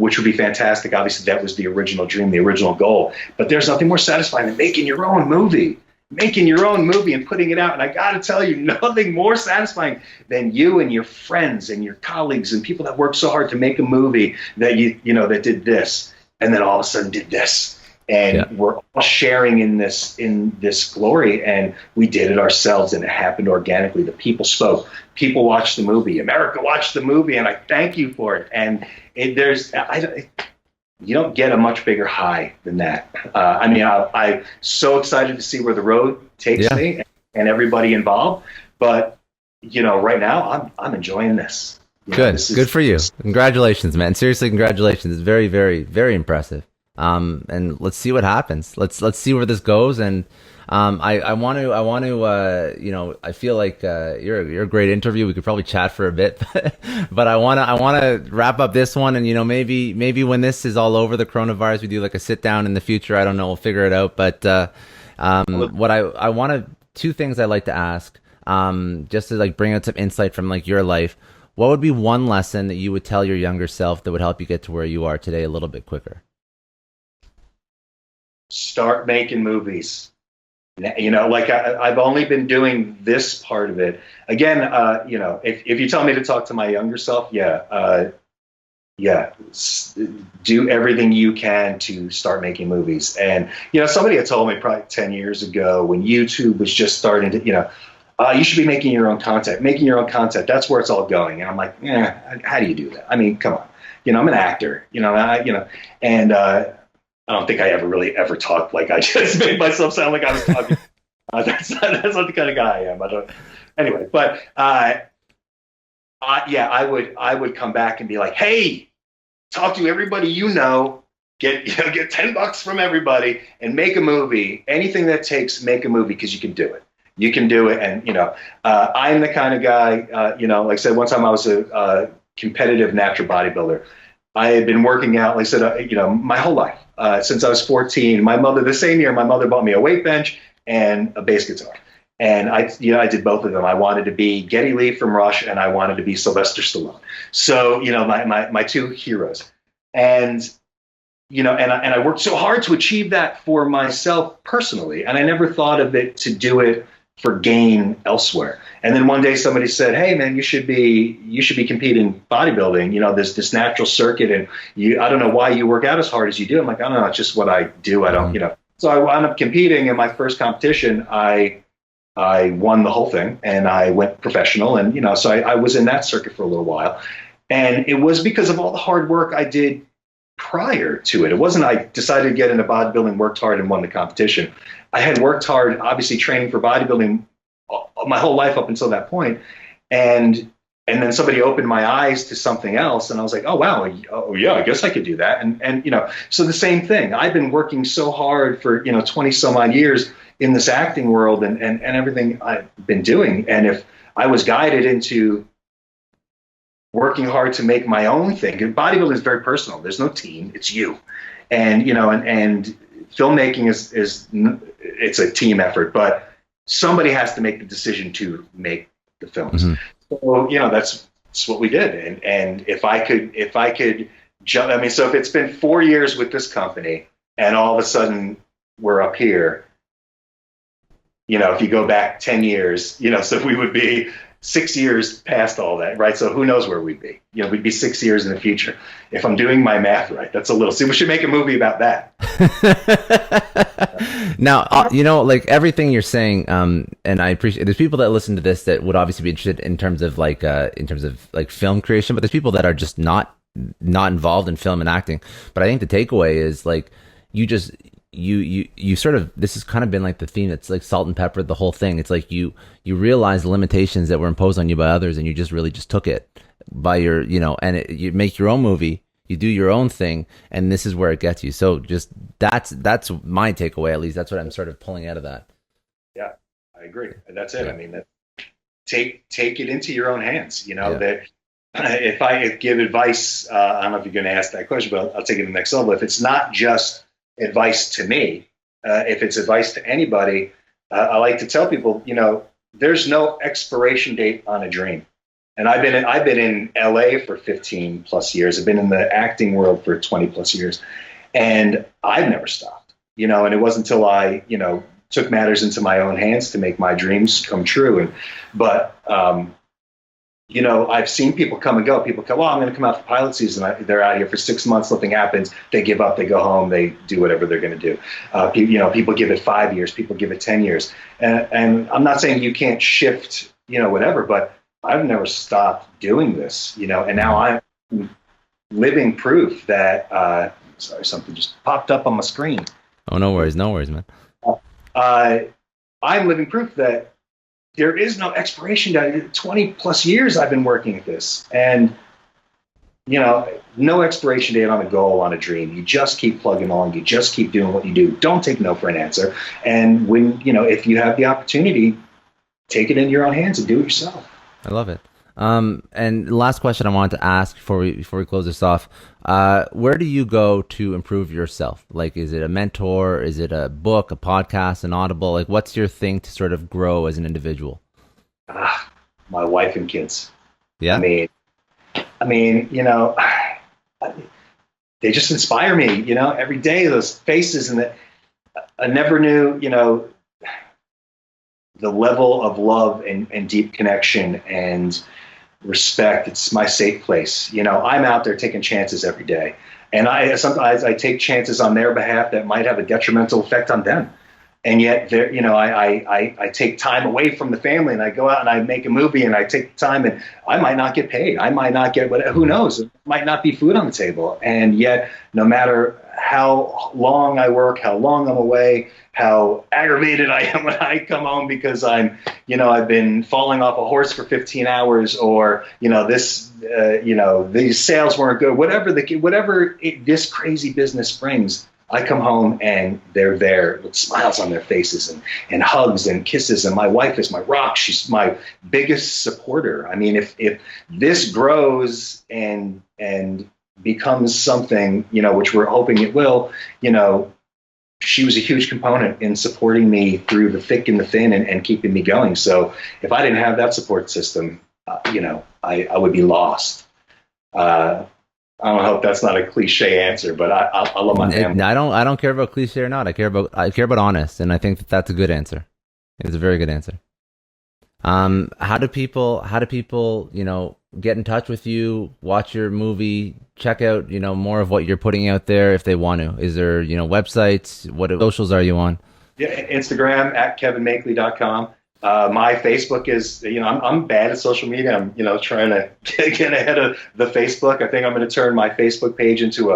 S2: which would be fantastic. Obviously, that was the original dream, the original goal. But there's nothing more satisfying than making your own movie and putting it out. And I got to tell you, nothing more satisfying than you and your friends and your colleagues and people that worked so hard to make a movie that that did this, and then all of a sudden did this. And we're all sharing in this glory, and we did it ourselves, and it happened organically. The people spoke. People watched the movie. America watched the movie, and I thank you for it. And you don't get a much bigger high than that. I'm so excited to see where the road takes me and everybody involved. But right now I'm enjoying this.
S1: Good for you. Congratulations, man. Seriously, congratulations. It's very, very, very impressive. And let's see what happens. Let's see where this goes. And I want to I feel like you're a great interview. We could probably chat for a bit, but I want to wrap up this one. And maybe when this is all over, the coronavirus, we do like a sit down in the future. I don't know. We'll figure it out. But what I want to, 2 things I'd like to ask, just to like bring out some insight from like your life. What would be one lesson that you would tell your younger self that would help you get to where you are today a little bit quicker?
S2: Start making movies. I've only been doing this part of it. Again, if you tell me to talk to my younger self, do everything you can to start making movies. And, somebody had told me probably 10 years ago when YouTube was just starting to, you should be making your own content. Making your own content, that's where it's all going. And I'm like, how do you do that? I mean, come on. I'm an actor, and I don't think I ever talked like I just made myself sound like I was talking. That's not the kind of guy I am. Anyway, but I would come back and be like, hey, talk to everybody get $10 from everybody and make a movie. Anything that takes, make a movie, because you can do it. You can do it. And, I'm the kind of guy, like I said, one time I was a competitive natural bodybuilder. I had been working out, like I said, my whole life, since I was 14. The same year, my mother bought me a weight bench and a bass guitar. And I did both of them. I wanted to be Geddy Lee from Rush, and I wanted to be Sylvester Stallone. So, my two heroes. And, and I worked so hard to achieve that for myself personally. And I never thought of it to do it for gain elsewhere. And then one day somebody said, "Hey man, you should be competing bodybuilding. There's this natural circuit, and I don't know why you work out as hard as you do." I'm like, "I don't know, it's just what I do. I don't, So I wound up competing in my first competition. I won the whole thing, and I went professional, and so I was in that circuit for a little while. And it was because of all the hard work I did prior to it. It wasn't I decided to get into bodybuilding, worked hard, and won the competition. I had worked hard, obviously training for bodybuilding my whole life up until that point, and then somebody opened my eyes to something else, and I was like, "Oh wow, oh yeah, I guess I could do that." And so the same thing. I've been working so hard for 20 some odd years in this acting world and everything I've been doing, and if I was guided into working hard to make my own thing, and bodybuilding is very personal. There's no team; it's you, and and filmmaking is it's a team effort, but somebody has to make the decision to make the films. So that's what we did, and if I could jump, so if it's been 4 years with this company, and all of a sudden we're up here, if you go back 10 years, so we would be 6 years past all that, right? So who knows where we'd be? We'd be 6 years in the future. If I'm doing my math right, that's a little. See, we should make a movie about that.
S1: Now, like everything you're saying, and I appreciate. There's people that listen to this that would obviously be interested in terms of like film creation, but there's people that are just not involved in film and acting. But I think the takeaway is like you sort of, this has kind of been like the theme. It's like salt and pepper, the whole thing. It's like you realize the limitations that were imposed on you by others, and you just really just took it by your, and you make your own movie, you do your own thing, and this is where it gets you. So just that's my takeaway, at least. That's what I'm sort of pulling out of that.
S2: Yeah, I agree. That's it. Yeah. Take it into your own hands. That if I give advice, I don't know if you're going to ask that question, but I'll take it to the next level. If it's not just advice to me, if it's advice to anybody, I like to tell people, there's no expiration date on a dream. And I've been in LA for 15 plus years. I've been in the acting world for 20 plus years, and I've never stopped. And it wasn't until I took matters into my own hands to make my dreams come true. I've seen people come and go. People come, well, I'm going to come out for pilot season. They're out here for 6 months. Nothing happens. They give up. They go home. They do whatever they're going to do. People give it 5 years. People give it 10 years. And I'm not saying you can't shift, whatever, but I've never stopped doing this, and now I'm living proof that, sorry, something just popped up on my screen.
S1: Oh, no worries, man.
S2: I'm living proof that there is no expiration date. 20 plus years I've been working at this, and no expiration date on a goal, on a dream. You just keep plugging along. You just keep doing what you do. Don't take no for an answer. And when if you have the opportunity, take it in your own hands and do it yourself.
S1: I love it. And last question I wanted to ask before we close this off, where do you go to improve yourself? Like, is it a mentor? Is it a book, a podcast, an Audible? Like, what's your thing to sort of grow as an individual?
S2: My wife and kids.
S1: Yeah.
S2: I mean, they just inspire me, every day, those faces, and I never knew, the level of love and deep connection and respect. It's my safe place. I'm out there taking chances every day. And sometimes I take chances on their behalf that might have a detrimental effect on them. And yet I take time away from the family, and I go out and I make a movie, and I take time, and I might not get paid. I might not get who knows? It might not be food on the table. And yet, no matter how long I work, how long I'm away, how aggravated I am when I come home because I've been falling off a horse for 15 hours, or these sales weren't good. Whatever this crazy business brings, I come home and they're there with smiles on their faces and hugs and kisses. And my wife is my rock. She's my biggest supporter. I mean, if this grows and becomes something, which we're hoping it will, she was a huge component in supporting me through the thick and the thin and keeping me going. So if I didn't have that support system, I would be lost. I don't hope that's not a cliche answer, but I love my family.
S1: I don't care about cliche or not. I care about honest, and I think that's a good answer. It's a very good answer. How do people, get in touch with you, watch your movie, check out, more of what you're putting out there if they want to? Is there, websites? What socials are you on?
S2: Yeah, Instagram at kevinmakeley.com. My Facebook is, I'm bad at social media. I'm, trying to get ahead of the Facebook. I think I'm going to turn my Facebook page into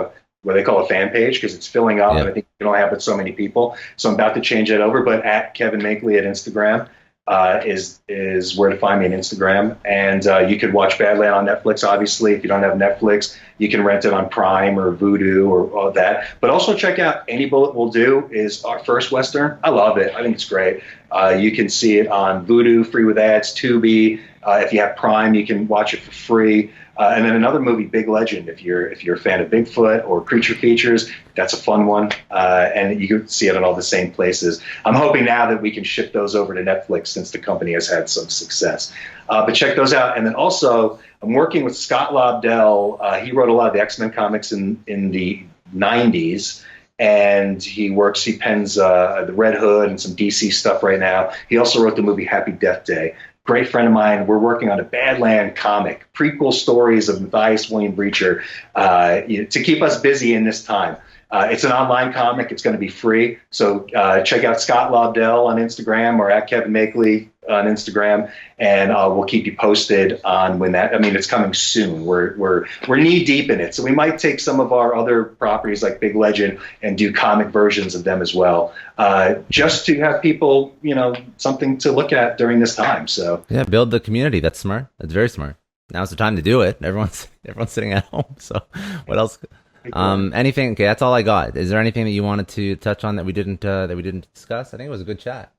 S2: what they call a fan page because it's filling up. Yeah. And I think you don't have it so many people. So I'm about to change that over. But at Kevin Makeley at Instagram is where to find me on Instagram. And you could watch Badland on Netflix, obviously. If you don't have Netflix, you can rent it on Prime or Vudu or all that. But also check out Any Bullet Will Do is our first Western. I love it. I think it's great. You can see it on Vudu, free with ads, Tubi. If you have Prime, you can watch it for free. And then another movie, Big Legend, if you're a fan of Bigfoot or creature features, that's a fun one. And you can see it in all the same places. I'm hoping now that we can ship those over to Netflix since the company has had some success. But check those out. And then also, I'm working with Scott Lobdell. He wrote a lot of the X-Men comics in the 90s. And he pens the Red Hood and some DC stuff right now. He also wrote the movie Happy Death Day. Great friend of mine. We're working on a Badland comic, prequel stories of Matthias William Breacher, to keep us busy in this time. It's an online comic. It's going to be free. So check out Scott Lobdell on Instagram or at Kevin Makeley on Instagram, and we'll keep you posted on when that. I mean, it's coming soon. We're knee deep in it, so we might take some of our other properties like Big Legend and do comic versions of them as well, just to have people, something to look at during this time. So
S1: yeah, build the community. That's smart. That's very smart. Now's the time to do it. Everyone's sitting at home. So what else? Anything? Okay, that's all I got. Is there anything that you wanted to touch on that we didn't discuss? I think it was a good chat.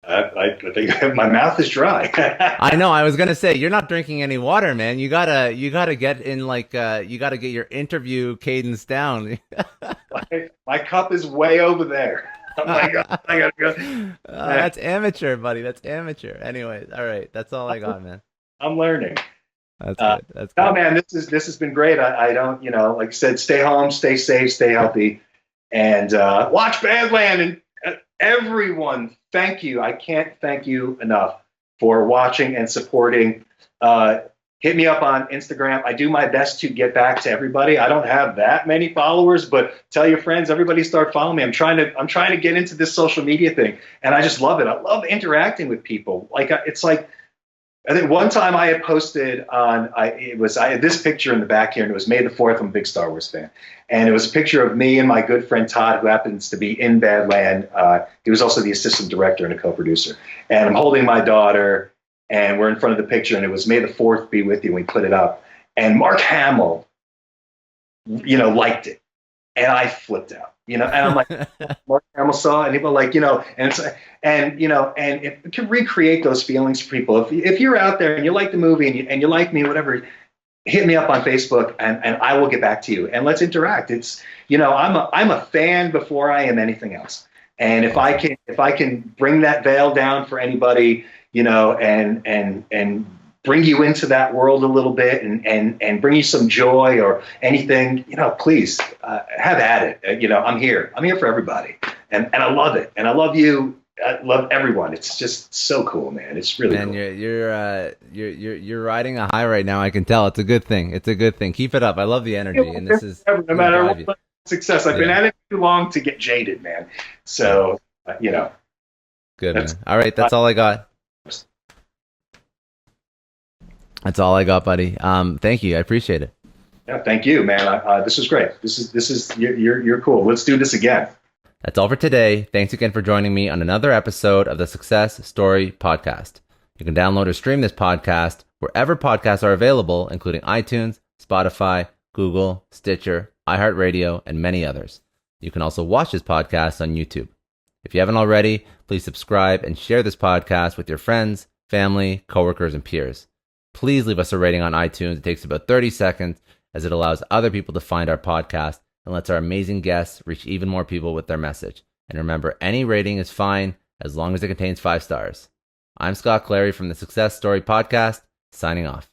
S2: I think my mouth is dry.
S1: I know. I was gonna say you're not drinking any water, man. You gotta get in you gotta get your interview cadence down.
S2: my cup is way over there. Oh my God, I gotta go.
S1: That's amateur, buddy. That's amateur. Anyways, all right. That's all I got, man.
S2: I'm learning.
S1: That's good. That's
S2: good.
S1: No,
S2: man, this has been great. I don't, like I said, stay home, stay safe, stay healthy, and watch Badland. And everyone, thank you. I can't thank you enough for watching and supporting. Hit me up on Instagram. I do my best to get back to everybody. I don't have that many followers, but tell your friends, everybody start following me. I'm trying to get into this social media thing, and I just love it. I love interacting with people. It's like, I think one time I had posted on, I had this picture in the back here, and it was May the 4th. I'm a big Star Wars fan. And it was a picture of me and my good friend Todd, who happens to be in Badland. He was also the assistant director and a co-producer. And I'm holding my daughter, and we're in front of the picture, and it was May the 4th be with you, and we put it up. And Mark Hamill, liked it. And I flipped out. And I'm like, Mark Hamill saw it, and people like, and it can recreate those feelings for people. If you're out there and you like the movie and you like me, whatever, hit me up on Facebook and I will get back to you and let's interact. It's, I'm a fan before I am anything else. And if I can bring that veil down for anybody, and bring you into that world a little bit and bring you some joy or anything, please have at it. I'm here for everybody. And I love it. And I love you. I love everyone. It's just so cool, man. It's really cool. You're
S1: riding a high right now. I can tell. It's a good thing. It's a good thing. Keep it up. I love the energy. And this is
S2: no matter what success. I've been at it too long to get jaded, man. So,
S1: Good, man. All right. That's all I got. That's all I got, buddy. Thank you. I appreciate it.
S2: Yeah, thank you, man. This was great. This is you're cool. Let's do this again.
S1: That's all for today. Thanks again for joining me on another episode of the Success Story Podcast. You can download or stream this podcast wherever podcasts are available, including iTunes, Spotify, Google, Stitcher, iHeartRadio, and many others. You can also watch this podcast on YouTube. If you haven't already, please subscribe and share this podcast with your friends, family, coworkers, and peers. Please leave us a rating on iTunes. It takes about 30 seconds as it allows other people to find our podcast and lets our amazing guests reach even more people with their message. And remember, any rating is fine as long as it contains 5 stars. I'm Scott Clary from the Success Story Podcast, signing off.